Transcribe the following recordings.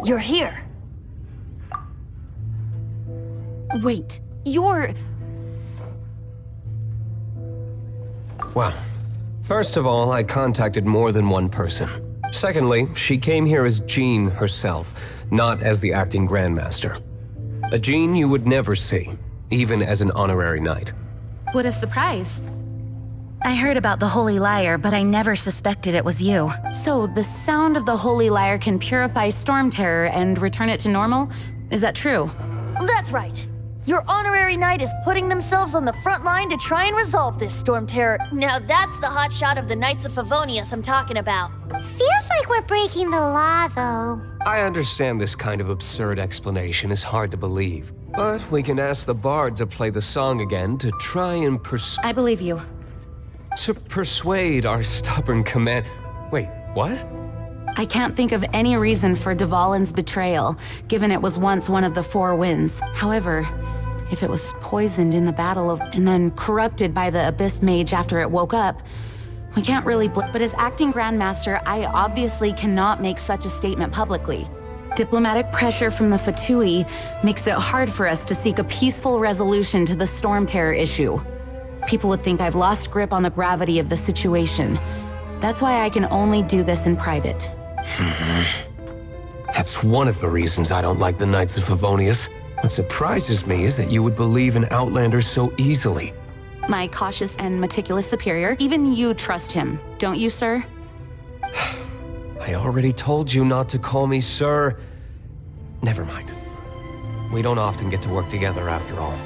You're here. Wait, you're... Well, first of all, I contacted more than one person. Secondly, she came here as Jean herself, not as the acting Grandmaster. A Jean you would never see, even as an honorary knight. What a surprise. I heard about the Holy Lyre, but I never suspected it was you. So, the sound of the Holy Lyre can purify Storm Terror and return it to normal? Is that true? That's right. Your honorary knight is putting themselves on the front line to try and resolve this Storm Terror. Now that's the hot shot of the Knights of Favonius I'm talking about. Feels like we're breaking the law, though. I understand this kind of absurd explanation is hard to believe, but we can ask the bard to play the song again to try and I believe you. persuade our stubborn command. Wait, what? I can't think of any reason for Devalin's betrayal, given it was once one of the Four Winds. However, if it was poisoned in the battle and then corrupted by the Abyss Mage after it woke up, we can't really but as acting Grandmaster, I obviously cannot make such a statement publicly. Diplomatic pressure from the Fatui makes it hard for us to seek a peaceful resolution to the Storm Terror issue. People would think I've lost grip on the gravity of the situation. That's why I can only do this in private. That's one of the reasons I don't like the Knights of Favonius. What surprises me is that you would believe in Outlander so easily. My cautious and meticulous superior, even you trust him, don't you, sir? I already told you not to call me sir. Never mind. We don't often get to work together after all.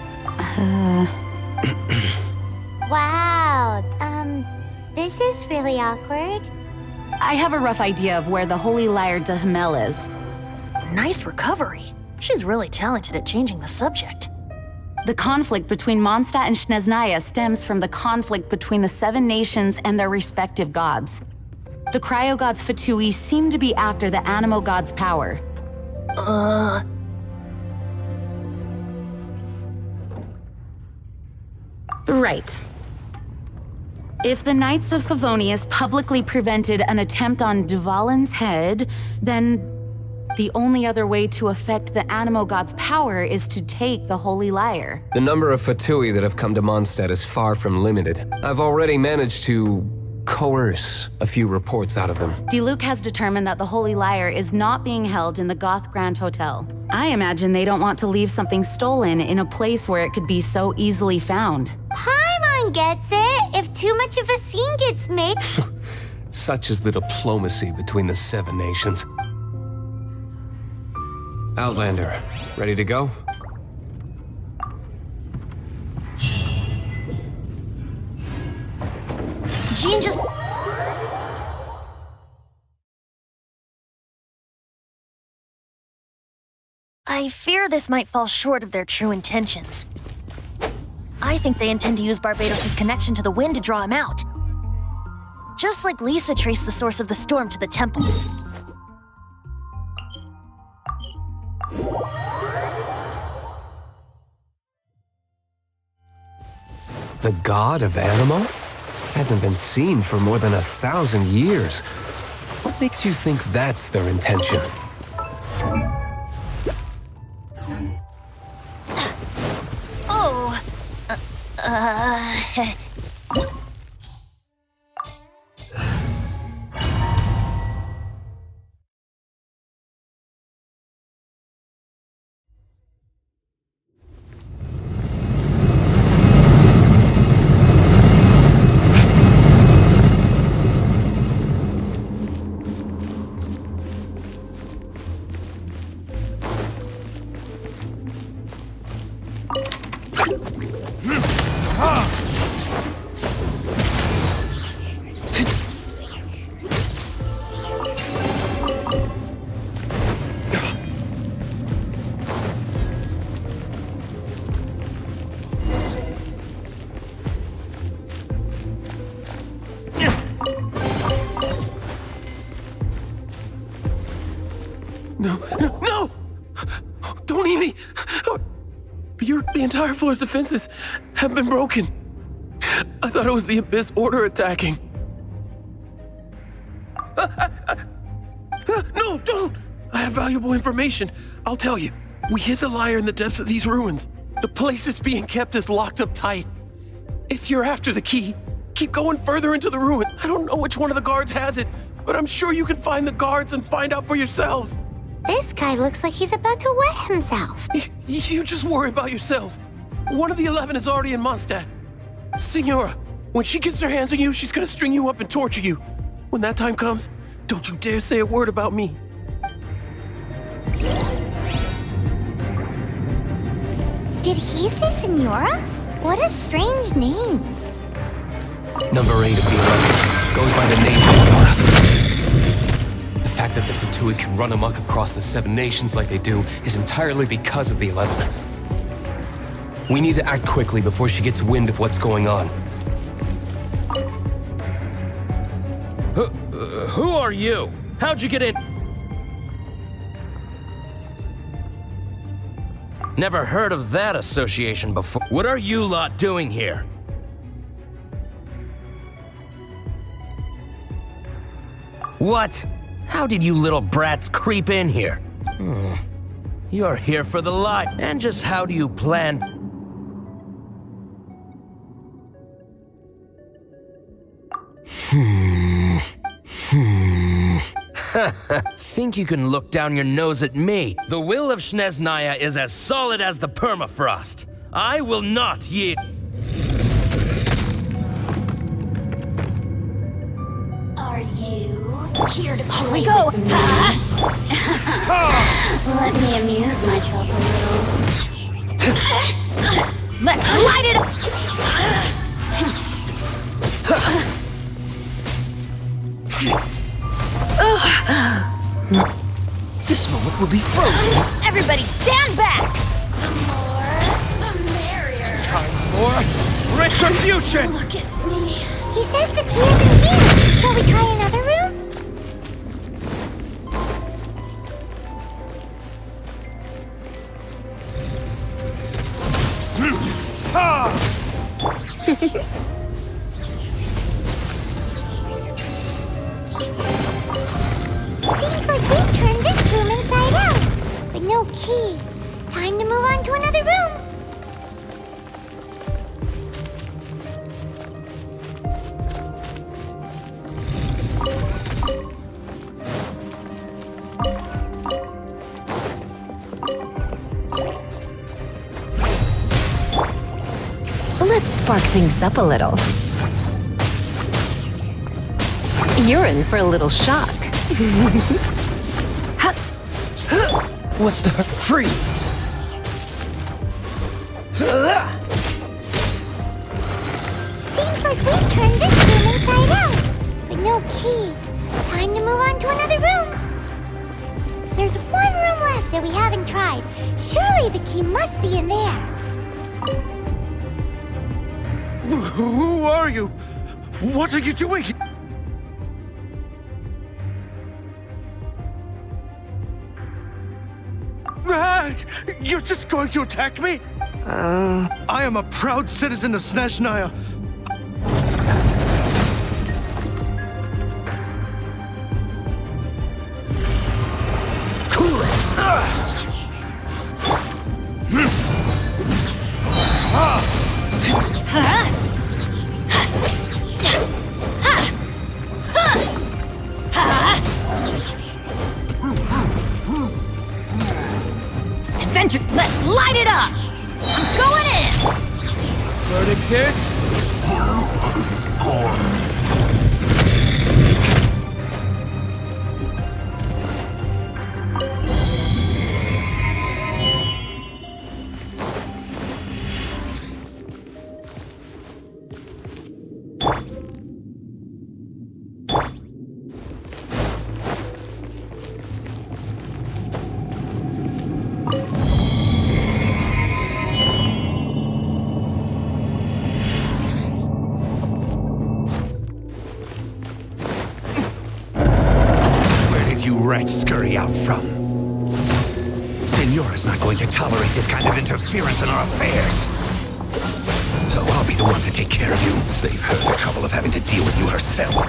Wow, this is really awkward. I have a rough idea of where the Holy Lyre de Himmel is. Nice recovery. She's really talented at changing the subject. The conflict between Mondstadt and Snezhnaya stems from the conflict between the Seven Nations and their respective gods. The cryo-gods Fatui seem to be after the Animo god's power. Right. If the Knights of Favonius publicly prevented an attempt on Devalin's head, then the only other way to affect the Animo god's power is to take the Holy Lyre. The number of Fatui that have come to Mondstadt is far from limited. I've already managed to coerce a few reports out of them. Diluc has determined that the Holy Lyre is not being held in the Goth Grand Hotel. I imagine they don't want to leave something stolen in a place where it could be so easily found. Paimon gets it, if too much of a scene gets made. Such is the diplomacy between the Seven Nations. Outlander, ready to go? Jean just... I fear this might fall short of their true intentions. I think they intend to use Barbados' connection to the wind to draw him out. Just like Lisa traced the source of the storm to the temples. The god of Animo? Hasn't been seen for more than 1,000 years. What makes you think that's their intention? Oh... No! Don't eat me! The entire floor's defenses have been broken. I thought it was the Abyss Order attacking. No, don't! I have valuable information. I'll tell you. We hid the lyre in the depths of these ruins. The place it's being kept is locked up tight. If you're after the key, keep going further into the ruin. I don't know which one of the guards has it, but I'm sure you can find the guards and find out for yourselves. This guy looks like he's about to wet himself. You just worry about yourselves. One of the 11 is already in Mondstadt. Signora, when she gets her hands on you, she's gonna string you up and torture you. When that time comes, don't you dare say a word about me. Did he say Senora? What a strange name. Number 8 of the 11 goes by the name Senora. The fact that the Fatui can run amok across the 7 nations like they do is entirely because of the 11. We need to act quickly before she gets wind of what's going on. Who are you? How'd you get in? Never heard of that association before. What are you lot doing here? What? How did you little brats creep in here? You're here for the lie. And just how do you plan? Think you can look down your nose at me? The will of Snezhnaya is as solid as the permafrost. I will not yield. Are you here to play? Here we go! Let me amuse myself a little. Let's light it up! This moment will be frozen. Everybody stand back! The more, the merrier. Times more retribution. Look at me. He says the key isn't here. Shall we try another room? Seems like we turned this room inside out. But no key. Time to move on to another room. Let's spark things up a little. You're in for a little shock. What's the freeze? Seems like we've turned this room inside out. But no key. Time to move on to another room. There's one room left that we haven't tried. Surely the key must be in there. Who are you? What are you doing? You're just going to attack me? I am a proud citizen of Snezhnaya. Cool it! Adventure, let's light it up! I'm going in! Verdict is... You rats scurry out from. Senora's not going to tolerate this kind of interference in our affairs. So I'll be the one to take care of you. Save her the trouble of having to deal with you herself.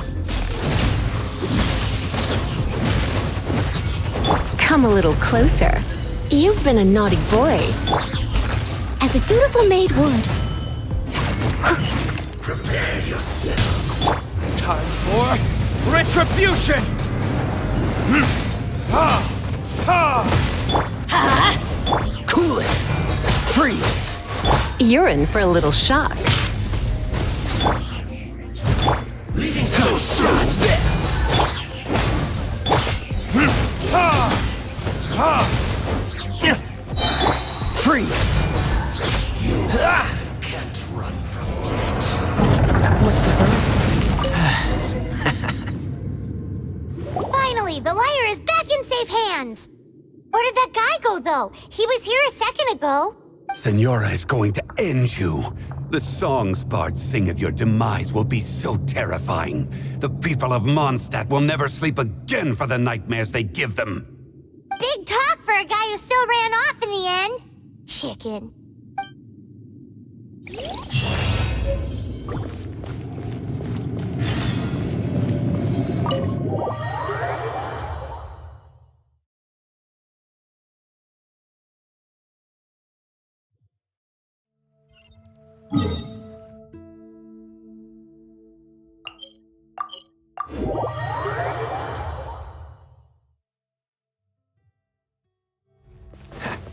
Come a little closer. You've been a naughty boy. As a dutiful maid would. Prepare yourself. Time for retribution! Cool it. Freeze. You're in for a little shock. So start this. Freeze. You can't run from death. What's the hurry? Finally, the lyre is back in safe hands. Where did that guy go, though? He was here a second ago. Senora is going to end you. The songs bards sing of your demise will be so terrifying. The people of Mondstadt will never sleep again for the nightmares they give them. Big talk for a guy who still ran off in the end. Chicken.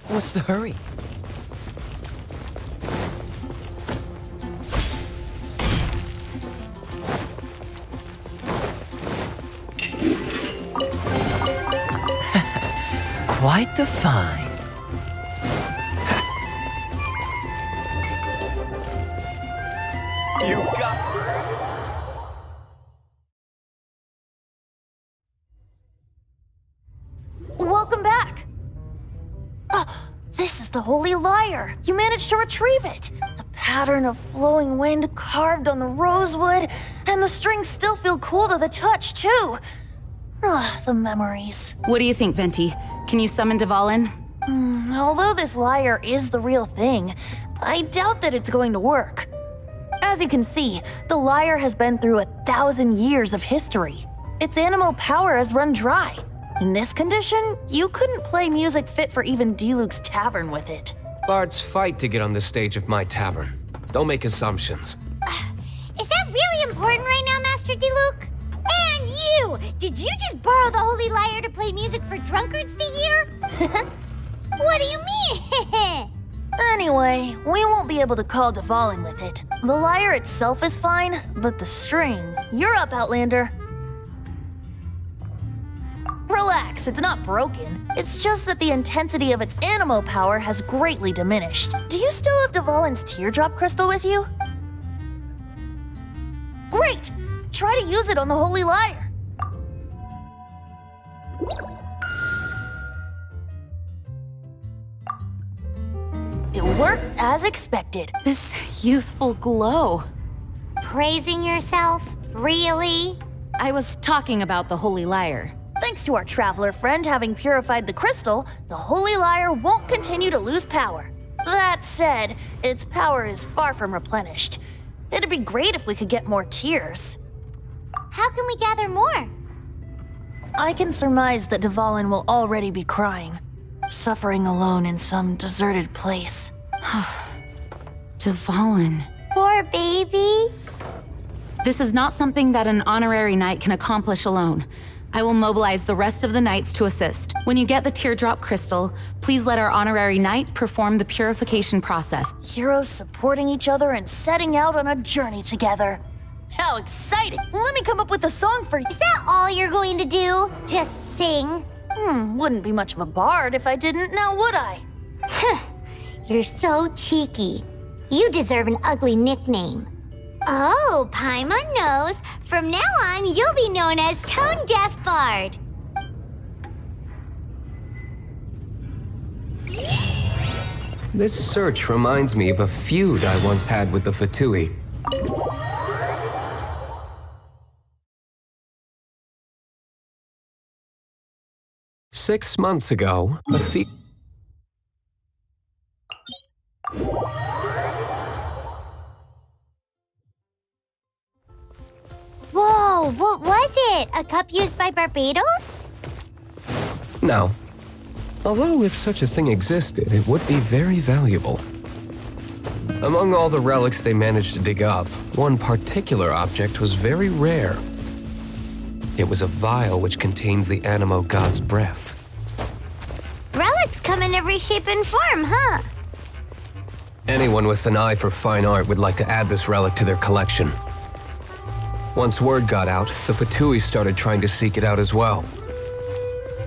What's the hurry? Quite the find. You got... Welcome back! This is the Holy Lyre! You managed to retrieve it! The pattern of flowing wind carved on the rosewood, and the strings still feel cool to the touch, too! The memories. What do you think, Venti? Can you summon Devalin? Although this lyre is the real thing, I doubt that it's going to work. As you can see, the lyre has been through 1,000 years of history. Its animal power has run dry. In this condition, you couldn't play music fit for even D-Luke's tavern with it. Bards fight to get on the stage of my tavern. Don't make assumptions. Is that really important right now, Master D-Luke? And you! Did you just borrow the Holy Lyre to play music for drunkards to hear? What do you mean? Anyway, we won't be able to call Devalin with it. The lyre itself is fine, but the string... You're up, Outlander. Relax, it's not broken. It's just that the intensity of its animo power has greatly diminished. Do you still have Devalin's teardrop crystal with you? Great! Try to use it on the Holy Lyre. It worked as expected. This youthful glow. Praising yourself? Really? I was talking about the Holy Lyre. Thanks to our traveler friend having purified the crystal, the Holy Lyre won't continue to lose power. That said, its power is far from replenished. It'd be great if we could get more tears. How can we gather more? I can surmise that Devalin will already be crying, suffering alone in some deserted place. Devalin. Poor baby. This is not something that an honorary knight can accomplish alone. I will mobilize the rest of the knights to assist. When you get the teardrop crystal, please let our honorary knight perform the purification process. Heroes supporting each other and setting out on a journey together. How exciting! Let me come up with a song for you. Is that all you're going to do? Just sing? Wouldn't be much of a bard if I didn't, now would I? You're so cheeky. You deserve an ugly nickname. Oh, Paimon knows. From now on, you'll be known as Tone Deaf Bard. This search reminds me of a feud I once had with the Fatui. Six months ago, Whoa, what was it? A cup used by Barbados? No. Although if such a thing existed, it would be very valuable. Among all the relics they managed to dig up, one particular object was very rare. It was a vial which contained the Animo god's breath. Relics come in every shape and form, huh? Anyone with an eye for fine art would like to add this relic to their collection. Once word got out, the Fatui started trying to seek it out as well.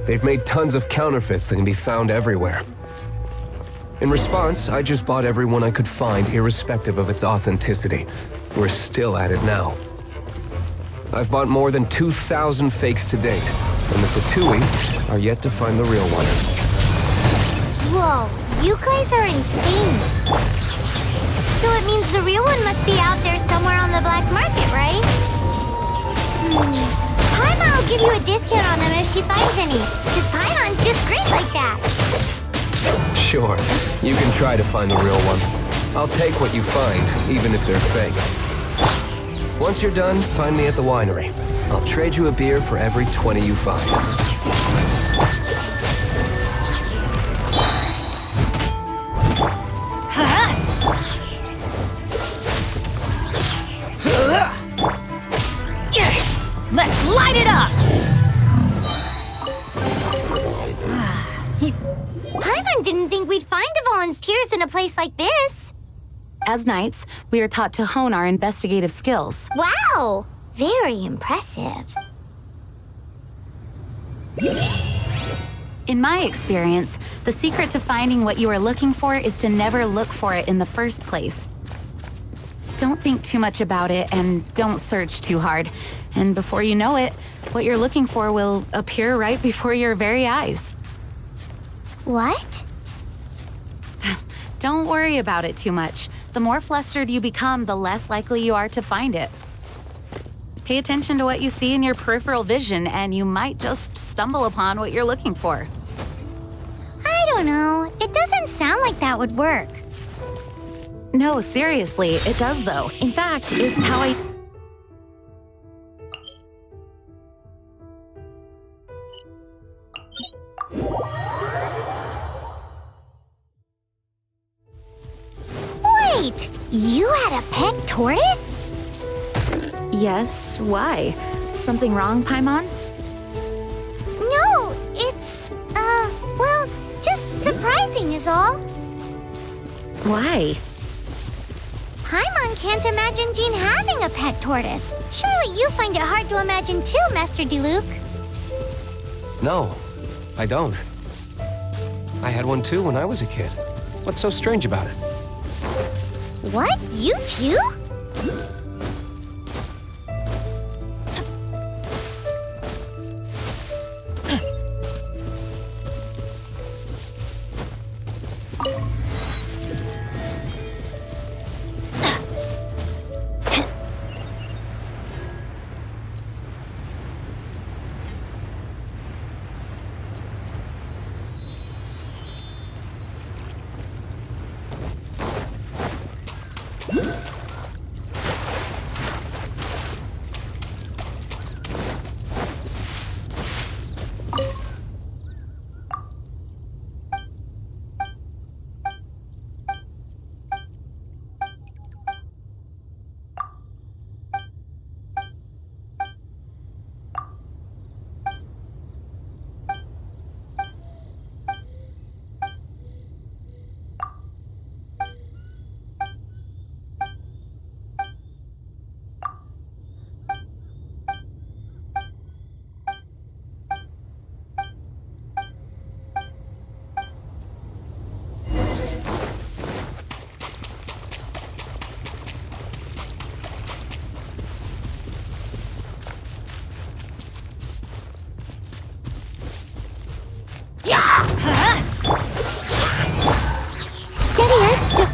They've made tons of counterfeits that can be found everywhere. In response, I just bought every one I could find, irrespective of its authenticity. We're still at it now. I've bought more than 2,000 fakes to date, and the Fatui are yet to find the real one. Whoa, you guys are insane. So it means the real one must be out there somewhere on the black market, right? Paimon will give you a discount on them if she finds any, because Paimon's just great like that. Sure, you can try to find the real one. I'll take what you find, even if they're fake. Once you're done, find me at the winery. I'll trade you a beer for every 20 you find. Let's light it up! Paimon didn't think we'd find Devalin's tears in a place like this. As knights, we are taught to hone our investigative skills. Wow, very impressive. In my experience, the secret to finding what you are looking for is to never look for it in the first place. Don't think too much about it and don't search too hard. And before you know it, what you're looking for will appear right before your very eyes. What? Don't worry about it too much. The more flustered you become, the less likely you are to find it. Pay attention to what you see in your peripheral vision, and you might just stumble upon what you're looking for. I don't know. It doesn't sound like that would work. No, seriously, it does though. In fact, it's how I... Wait! You had a pet tortoise? Yes, why? Something wrong, Paimon? No, it's, well, just surprising is all. Why? Paimon can't imagine Jean having a pet tortoise. Surely you find it hard to imagine too, Master Diluc. No, I don't. I had one too when I was a kid. What's so strange about it? What? You too?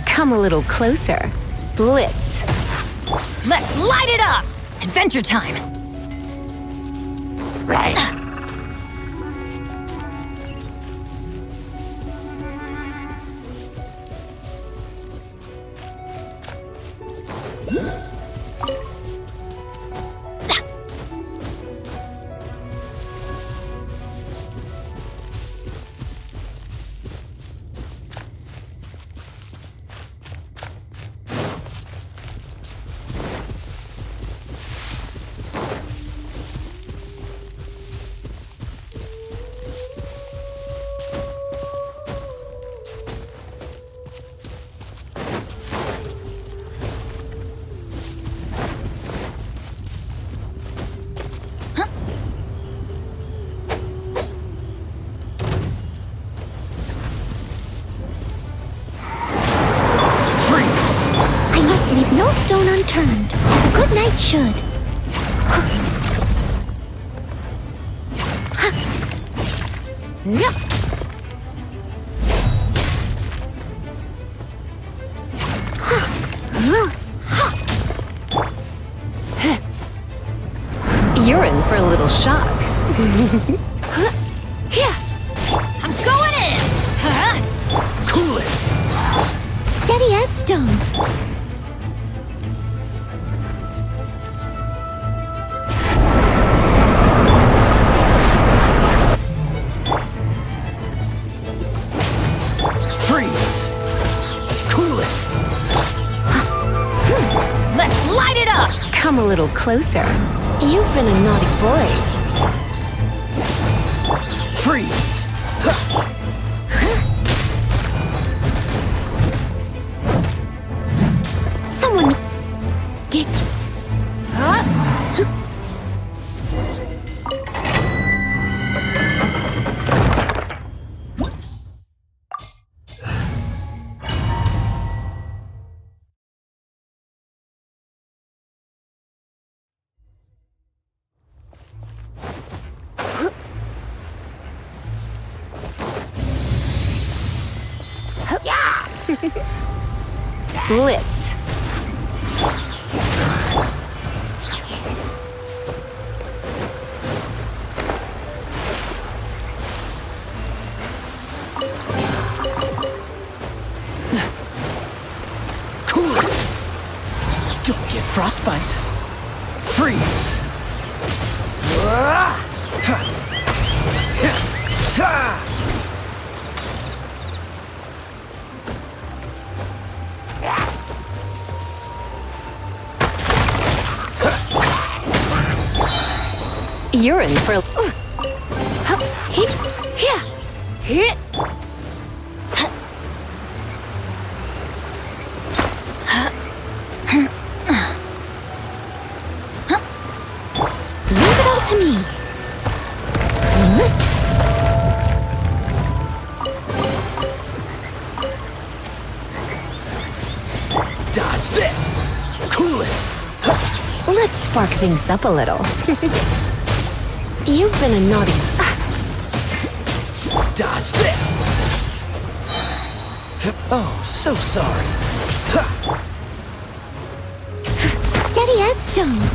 Come a little closer. Blitz. Let's light it up! Adventure time! Right. unturned, as a good knight should. You're in for a little shock. I'm going in! Cool it! Steady as stone. Freeze! Cool it! Let's light it up! Come a little closer. You've been a naughty boy. Freeze! Someone get. Blitz. Cool it! Don't get frostbite. Freeze! You're in for a... Leave it all to me. Dodge this! Cool it! Let's spark things up a little. You've been a naughty... Dodge this! Oh, so sorry. Steady as stone.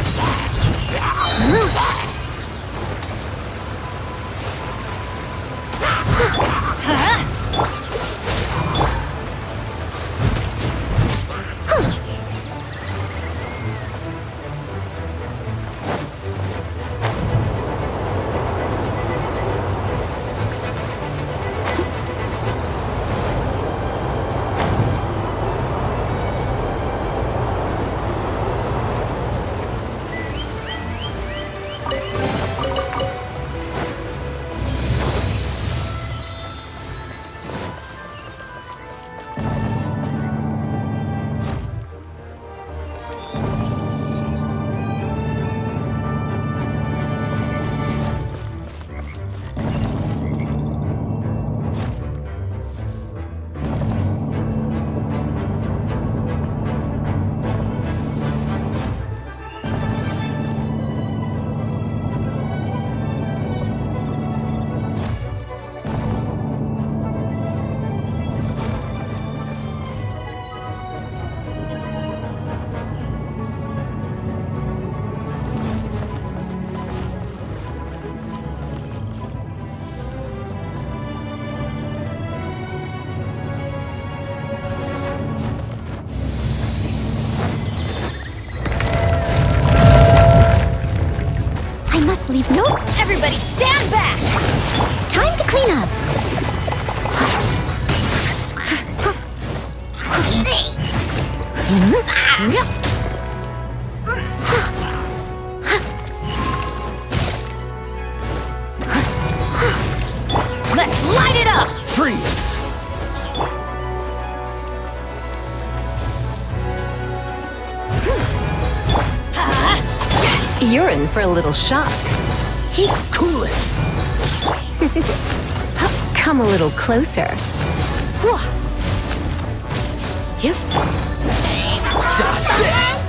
Leave no. Everybody stand back! Time to clean up. Let's light it up! Freeze! You're in for a little shock. Cool it! Come a little closer. Dodge this!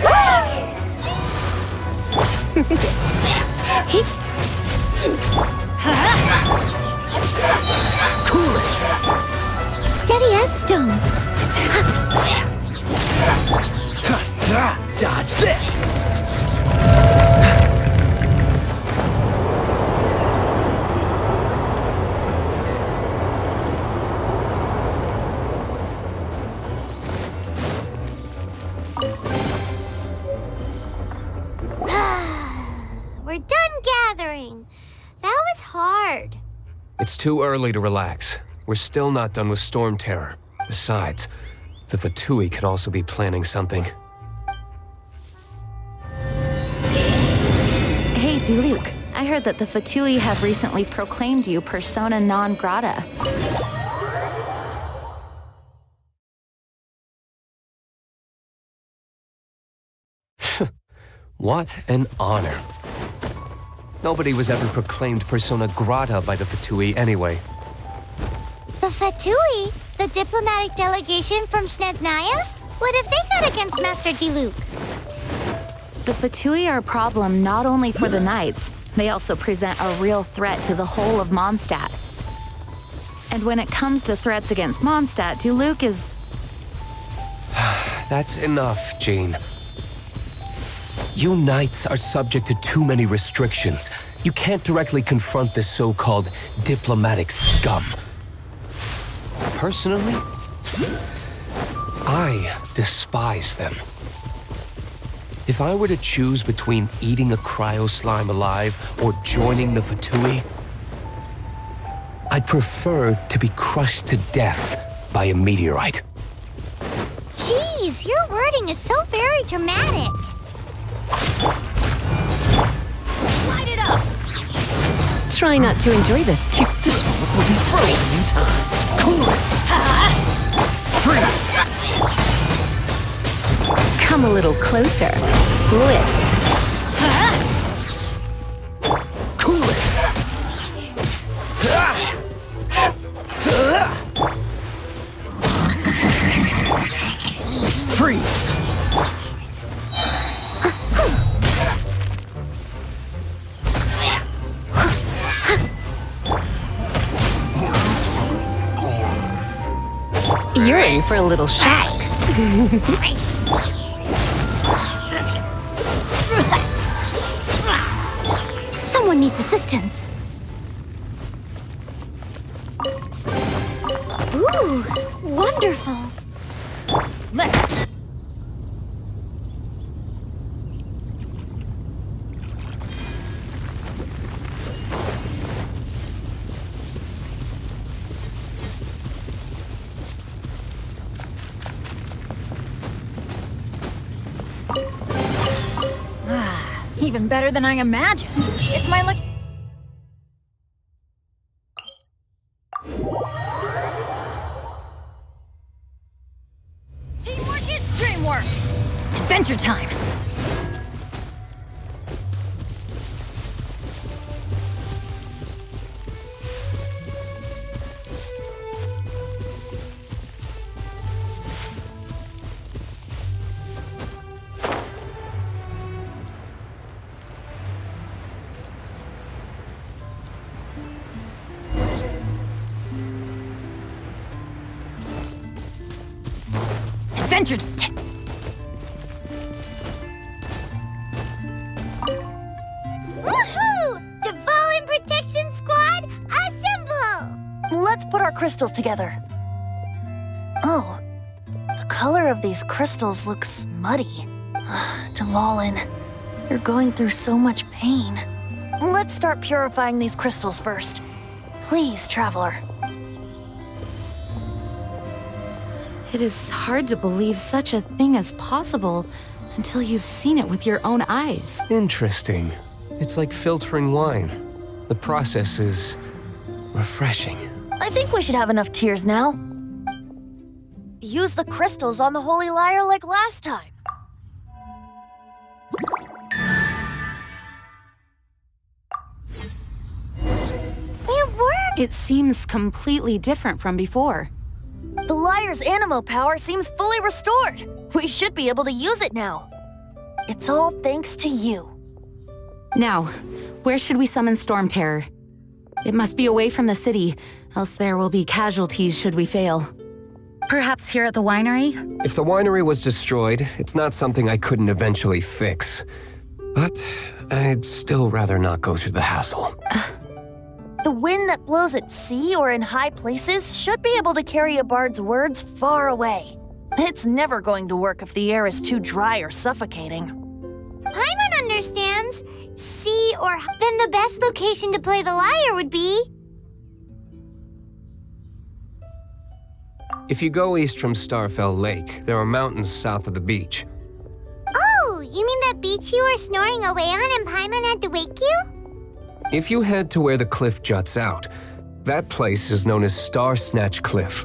Cool it! Steady as stone. Dodge this! We're done gathering. That was hard. It's too early to relax. We're still not done with Storm Terror. Besides, the Fatui could also be planning something. Hey, Diluc. I heard that the Fatui have recently proclaimed you persona non grata. What an honor. Nobody was ever proclaimed persona grata by the Fatui anyway. The Fatui? The diplomatic delegation from Snezhnaya? What have they got against Master Diluc? The Fatui are a problem not only for the Knights, they also present a real threat to the whole of Mondstadt. And when it comes to threats against Mondstadt, Diluc is... That's enough, Jean. You Knights are subject to too many restrictions. You can't directly confront this so-called diplomatic scum. Personally, I despise them. If I were to choose between eating a cryo slime alive or joining the Fatui, I'd prefer to be crushed to death by a meteorite. Jeez, your wording is so very dramatic. Light it up! Try not to enjoy this too. This moment will be frozen in time. Cool it! Freeze! Come a little closer. Blitz. Cool it! Freeze! You're in for a little shock. Someone needs assistance. Ooh, wonderful. Let's... Even better than I imagined. It's my luck. Teamwork is dreamwork. Adventure time. Adventure. Woohoo! Devalin Protection Squad, assemble! Let's put our crystals together. Oh, the color of these crystals looks muddy. Devalin, you're going through so much pain. Let's start purifying these crystals first. Please, Traveler. It is hard to believe such a thing is possible until you've seen it with your own eyes. Interesting. It's like filtering wine. The process is refreshing. I think we should have enough tears now. Use the crystals on the Holy Lyre like last time. It worked! It seems completely different from before. The Lyre's animo power seems fully restored. We should be able to use it now. It's all thanks to you. Now, where should we summon Storm Terror? It must be away from the city, else there will be casualties should we fail. Perhaps here at the winery? If the winery was destroyed, it's not something I couldn't eventually fix. But I'd still rather not go through the hassle. The wind that blows at sea or in high places should be able to carry a bard's words far away. It's never going to work if the air is too dry or suffocating. Paimon understands. Sea or... Then the best location to play the lyre would be... If you go east from Starfell Lake, there are mountains south of the beach. Oh, you mean that beach you were snoring away on and Paimon had to wake you? If you head to where the cliff juts out, that place is known as Star Snatch Cliff.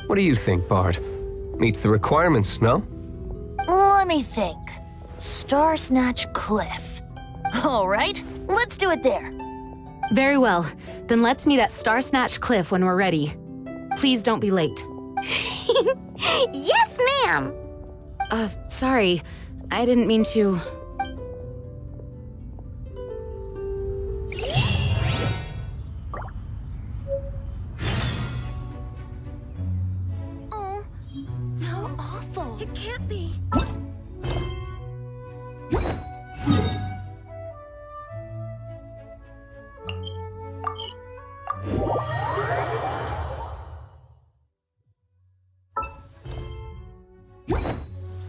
What do you think, Bard? Meets the requirements, no? Let me think. Star Snatch Cliff. All right, let's do it there. Very well. Then let's meet at Star Snatch Cliff when we're ready. Please don't be late. Yes, ma'am! Sorry. I didn't mean to... Oh, how awful. It can't be.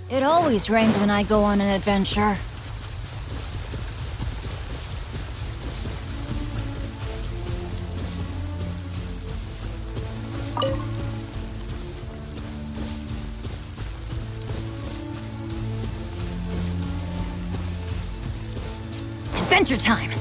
It always rains when I go on an adventure. Adventure time!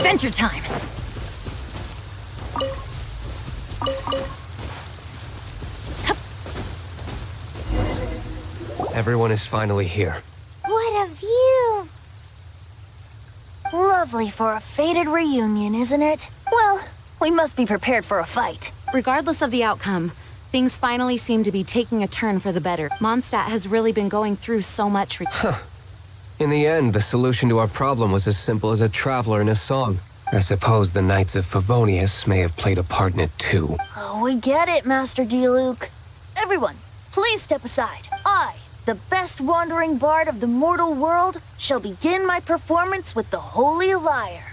Adventure time! Everyone is finally here. What a view! Lovely for a fated reunion, isn't it? Well, we must be prepared for a fight. Regardless of the outcome, things finally seem to be taking a turn for the better. Mondstadt has really been going through so much. In the end, the solution to our problem was as simple as a traveler in a song. I suppose the Knights of Favonius may have played a part in it too. Oh, we get it, Master D-Luke. Everyone, please step aside. I, the best wandering bard of the mortal world, shall begin my performance with the Holy Lyre.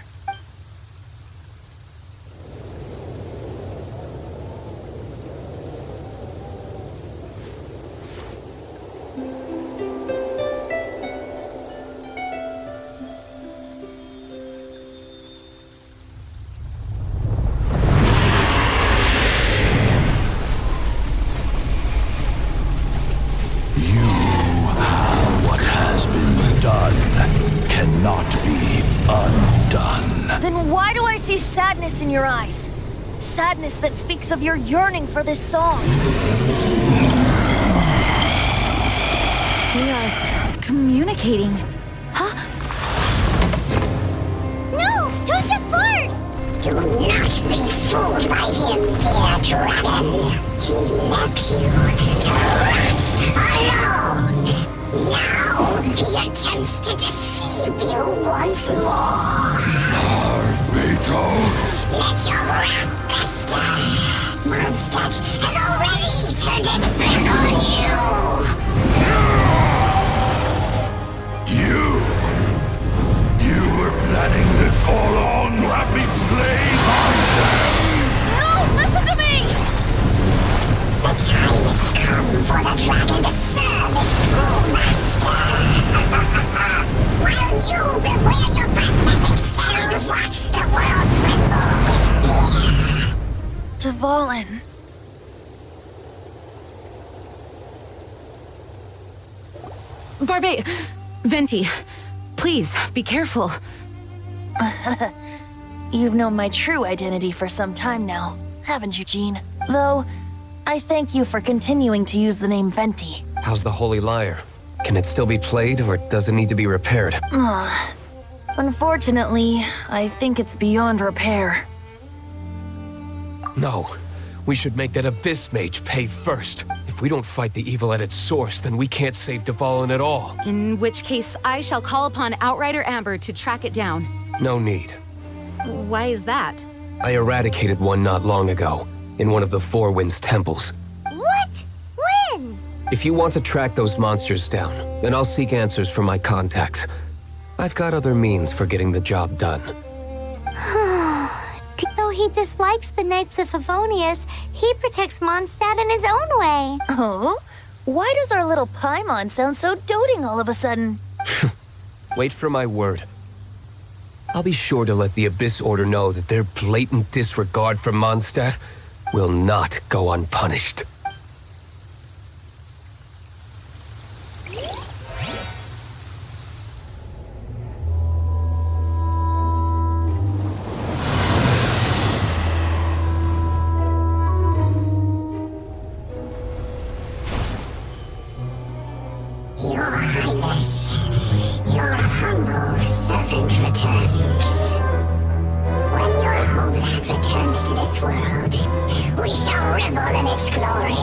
Cannot be undone. Then why do I see sadness in your eyes? Sadness that speaks of your yearning for this song. We are communicating. Huh? No! Don't depart! Do not be fooled by him, dear dragon. He left you to rot alone. Now he attempts to deceive you once more. Barbatos. Let your wrath fester. Mondstadt has already turned its back on you. call on to have me slain by them! No, listen to me! The time has come for the dragon to serve its true master. While you beware your pathetic selves, watch the world tremble with fear. Devalin. Venti, please, be careful. You've known my true identity for some time now, haven't you, Jean? Though, I thank you for continuing to use the name Venti. How's the Holy Lyre? Can it still be played, or does it need to be repaired? Unfortunately, I think it's beyond repair. No. We should make that Abyss Mage pay first. If we don't fight the evil at its source, then we can't save Devalin at all. In which case, I shall call upon Outrider Amber to track it down. No need. Why is that? I eradicated one not long ago, in one of the Four Winds temples. What? When? If you want to track those monsters down, then I'll seek answers from my contacts. I've got other means for getting the job done. Though he dislikes the Knights of Favonius, he protects Mondstadt in his own way. Oh? Why does our little Paimon sound so doting all of a sudden? Wait for my word. I'll be sure to let the Abyss Order know that their blatant disregard for Mondstadt will not go unpunished. Your Highness, your humble servant returns. When your homeland returns to this world, we shall revel in its glory.